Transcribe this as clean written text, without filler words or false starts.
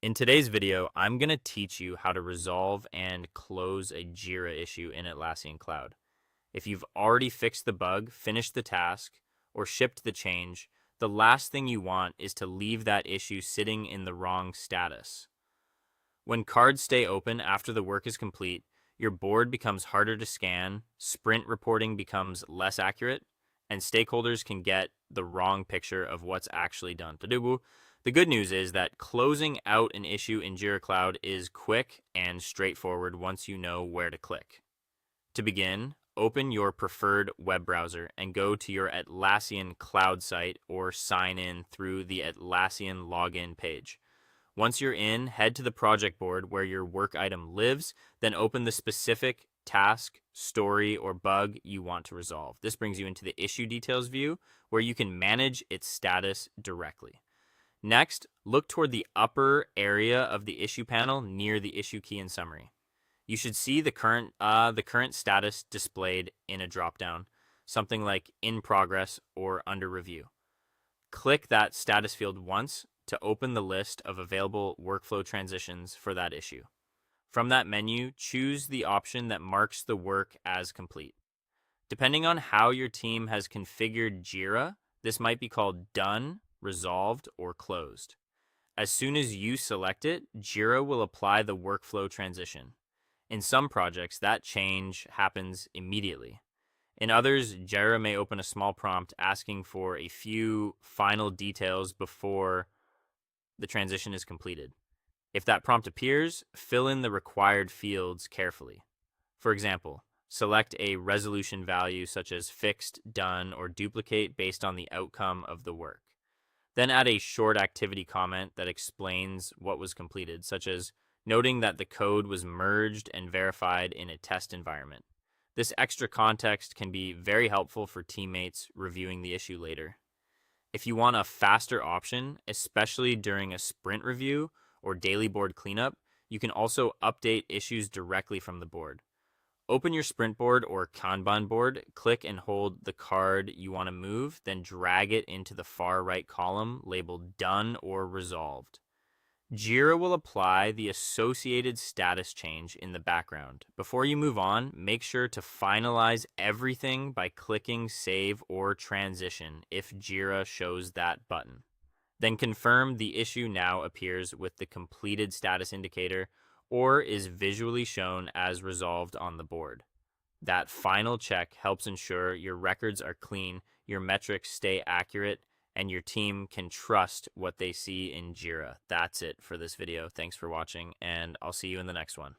In today's video, I'm going to teach you how to resolve and close a Jira issue in Atlassian Cloud. If you've already fixed the bug, finished the task, or shipped the change, the last thing you want is to leave that issue sitting in the wrong status. When cards stay open after the work is complete, your board becomes harder to scan, sprint reporting becomes less accurate, and stakeholders can get the wrong picture of what's actually done. The good news is that closing out an issue in Jira Cloud is quick and straightforward once you know where to click. To begin, open your preferred web browser and go to your Atlassian Cloud site or sign in through the Atlassian login page. Once you're in, head to the project board where your work item lives, then open the specific task, story, or bug you want to resolve. This brings you into the issue details view where you can manage its status directly. Next, look toward the upper area of the issue panel near the issue key and summary. You should see the current status displayed in a dropdown, something like in progress or under review. Click that status field once to open the list of available workflow transitions for that issue. From that menu, choose the option that marks the work as complete. Depending on how your team has configured Jira, this might be called done, resolved, or closed. As soon as you select it, Jira will apply the workflow transition. In some projects, that change happens immediately. In others, Jira may open a small prompt asking for a few final details before the transition is completed. If that prompt appears, fill in the required fields carefully. For example, select a resolution value such as fixed, done, or duplicate based on the outcome of the work. Then add a short activity comment that explains what was completed, such as noting that the code was merged and verified in a test environment. This extra context can be very helpful for teammates reviewing the issue later. If you want a faster option, especially during a sprint review or daily board cleanup, you can also update issues directly from the board. Open your sprint board or Kanban board, click and hold the card you want to move, then drag it into the far right column labeled Done or Resolved. Jira will apply the associated status change in the background. Before you move on, make sure to finalize everything by clicking Save or Transition if Jira shows that button. Then confirm the issue now appears with the completed status indicator or is visually shown as resolved on the board. That final check helps ensure your records are clean, your metrics stay accurate, and your team can trust what they see in Jira. That's it for this video. Thanks for watching, and I'll see you in the next one.